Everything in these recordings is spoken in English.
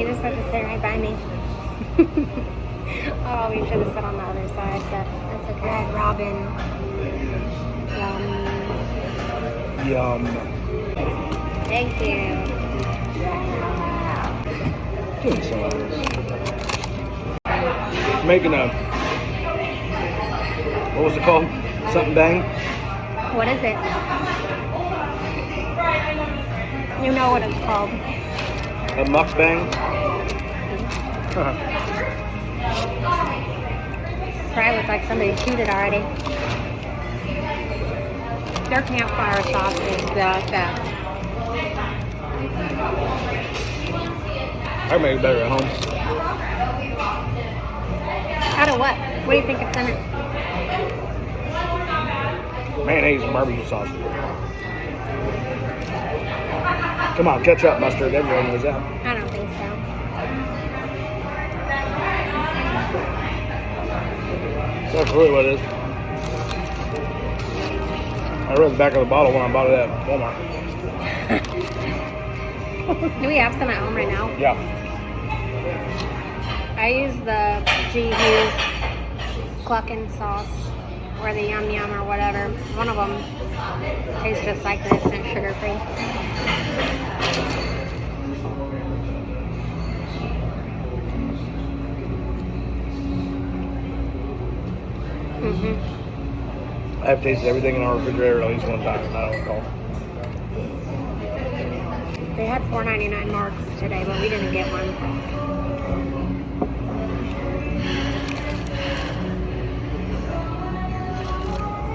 You just have to sit right by me. Oh, we should have sat on the other side, but that's okay. Robin. Yum. Thank you. Doing some of this. Making a, what was it called? Something bang? What is it? You know what it's called. A mukbang? Probably looks like somebody chewed it already. Their campfire sauce is the best. I make it better at home. Out of what? What do you think it's in it? Mayonnaise and barbecue sauce. Come on, ketchup, mustard, everyone knows that. I don't think so. That's really what it is. I read the back of the bottle when I bought it at Walmart. Do we have some at home right now? Yeah. I use the G Hughes clucking sauce or the Yum Yum or whatever. One of them tastes just like this and sugar free. I've tasted everything in our refrigerator at least one time. I don't recall. They had $4.99 marks today, but we didn't get one.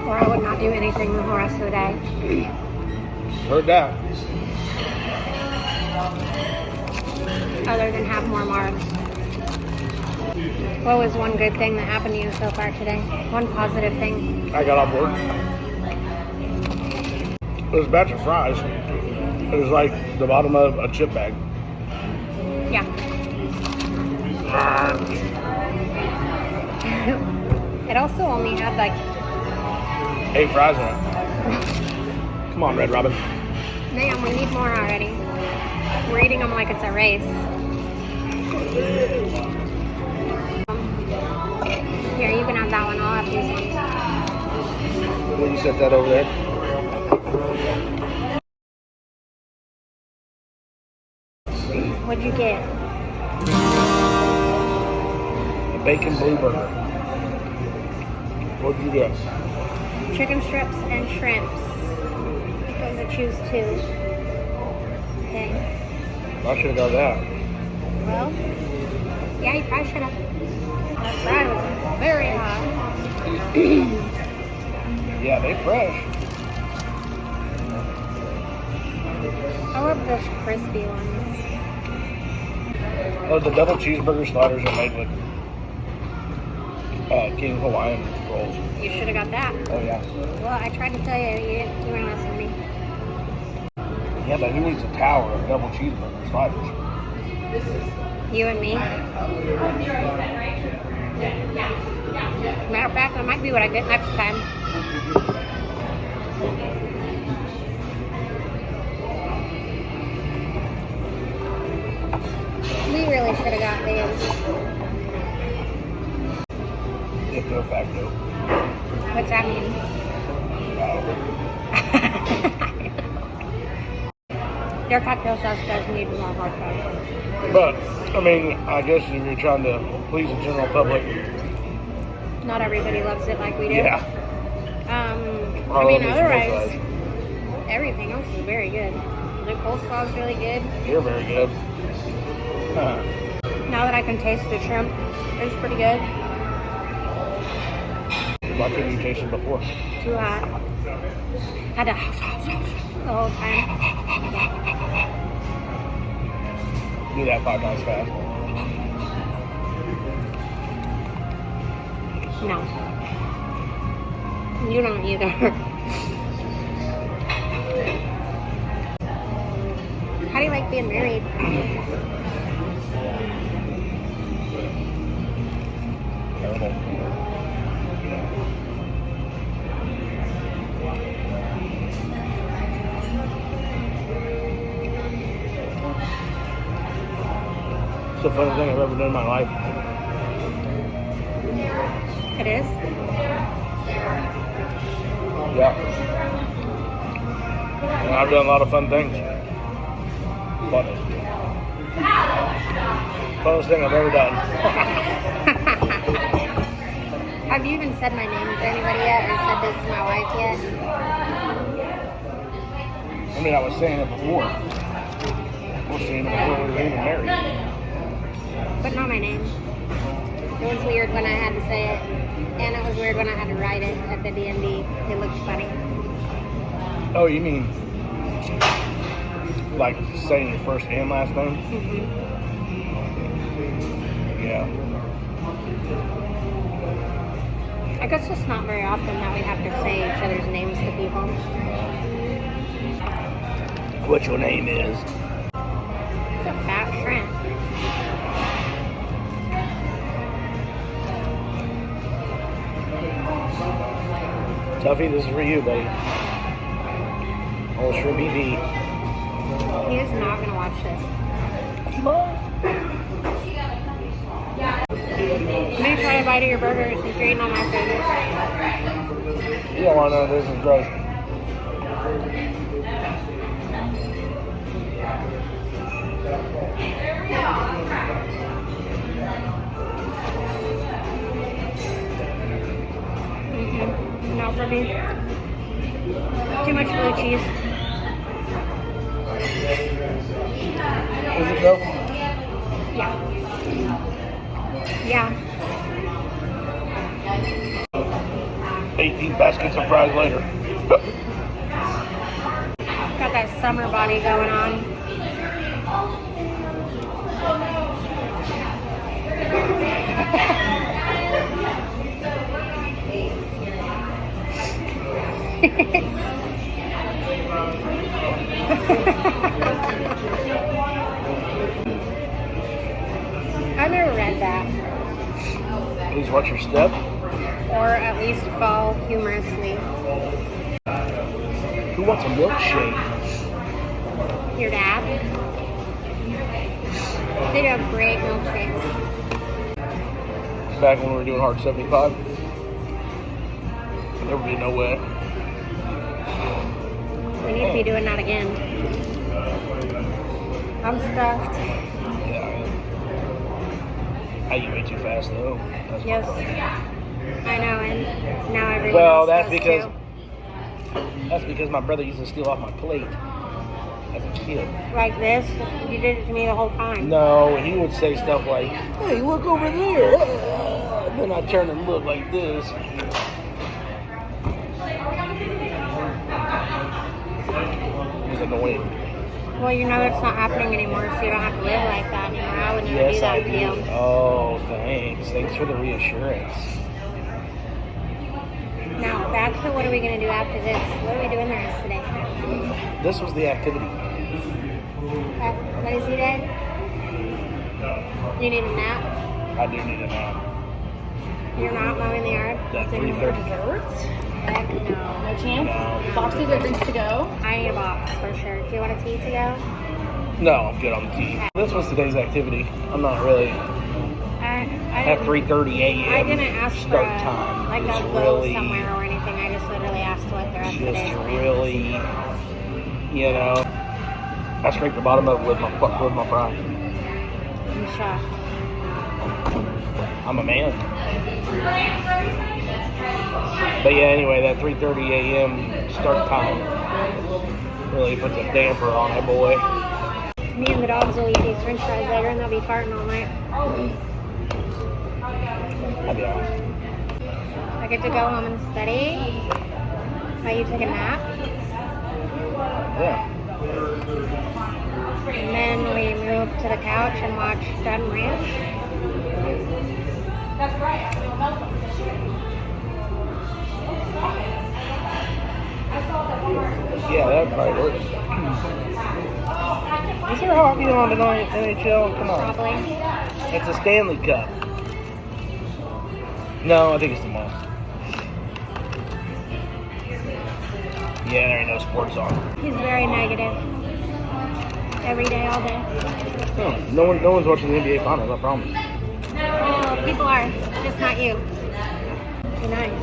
Or I would not do anything the whole rest of the day. Heard that. Other than have more marks. What was one good thing that happened to you so far today? One positive thing? I got off work. It was a batch of fries. It was like the bottom of a chip bag. Yeah. It also only had like 8 fries in it. Come on, Red Robin. Man, we need more already. We're eating them like it's a race. Here, you can have that one. I'll have these ones. Will you set that over there? What'd you get? A bacon blue burger. What'd you get? Chicken strips and shrimps. Those are choose two. Okay. I should have got that. Well, yeah, you probably should have. That fry was very hot. Yeah, they fresh. I love those crispy ones. Oh, the double cheeseburger sliders are made with King Hawaiian rolls. You should have got that. Oh, yeah. Well, I tried to tell you, you weren't listening to me. Yeah, but who needs a tower of double cheeseburger sliders? You and me. Matter of fact, that might be what I get next time. We really should have got these. Ipso facto. What's that mean? Their cocktail sauce does need more hard sauce. But, I mean, I guess if you're trying to please the general public. Not everybody loves it like we do. Yeah. I All mean, of it's otherwise, emphasized. everything else is very good. The coleslaw is really good. You're very good. Now that I can taste the shrimp, it's pretty good. Why couldn't you taste it before? Too hot. Had to the whole time. Do that 5 times fast. No. You don't either. How do you like being married? Terrible. It's the funniest thing I've ever done in my life. It is? Yeah. And I've done a lot of fun things. Funny. Funnest thing I've ever done. Have you even said my name to anybody yet, or said this to my wife yet? I mean, I was saying it before. We were saying it before we were even married. But not my name. It was weird when I had to say it, and it was weird when I had to write it at the D&D. It looked funny. Oh, you mean like saying your first and last name? Mm-hmm. Yeah. I guess it's not very often that we have to say each other's names to people. What your name is? It's a fat shrimp. Tuffy, this is for you, buddy. Old Shrimp EV. He is not going to watch this. Let me try a bite of your burger since you're eating all my food. You don't want to know this is gross. Not for me. Too much blue cheese. Is it though? Yeah. Yeah. 18 baskets of fries later. Got that summer body going on. I've never read that. Please watch your step. Or at least fall humorously. Who wants a milkshake? Your dad? They do have great milkshakes. Back when we were doing Hard 75. There would be no way. We need to be doing that again. I'm stuffed. Yeah. I eat way too fast though. That's my Yes. problem. I know, and now everyone Well, else that's does because my brother used to steal off my plate as a kid. too. Like this, you did it to me the whole time. No, he would say stuff like, "Hey, look over there." And then I turn and look like this. It was annoying. Well, you know that's not happening anymore, so you don't have to live like that anymore. I would never do Yes, that I to do. you. Oh, thanks. Thanks for the reassurance. Now, back to what are we going to do after this? What are we doing the rest of the day? This was the activity. What is he dead? You need a nap? I do need a nap. You're not mowing the yard? That Is it 3:30. Desserts? Heck no. No chance? No. Boxes or drinks to go? I need a box for sure. Do you want a tea to go? No, I'm good on the tea. This was today's activity. I'm not really at 3:30 a.m. I didn't ask for start a, time. like Just a go somewhere or anything. I just literally asked what the rest of the day Just was. really, you know. I scraped the bottom of it with my fry. I'm shocked. I'm a man. But yeah, anyway, that 3:30 a.m. start time really puts a damper on it, boy. Me and the dogs will eat these french fries later and they'll be farting all night. I'll be off. I get to go home and study while you take a nap. Yeah. And then we move to the couch and watch Dunn Ranch. Yeah, that probably works. Is there hockey on tonight, NHL? Come on. Probably. It's a Stanley Cup. No, I think it's tomorrow. Yeah, there ain't no sports on. He's very negative. every day, all day. No one's watching the NBA Finals, I promise. Oh, people are. Just not you. Be nice.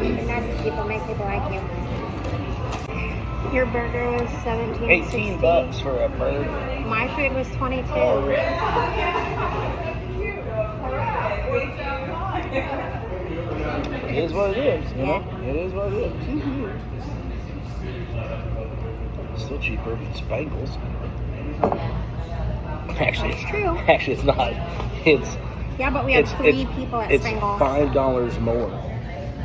Be nice to people. Make people like you. Your burger was $17.60. $18 for a burger. My food was $22. It is what it is, you know? It is what it is. Mm-hmm. Still cheaper than Spangles. Actually, That's true. Actually, it's not. It's Yeah, but we had three people at Spangles. It's $5 more.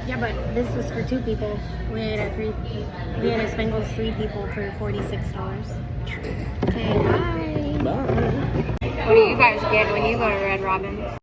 Yeah, but this was for 2 people. We had at Spangles 3 people for $46. Okay, bye. Bye. What do you guys get when you go to Red Robin?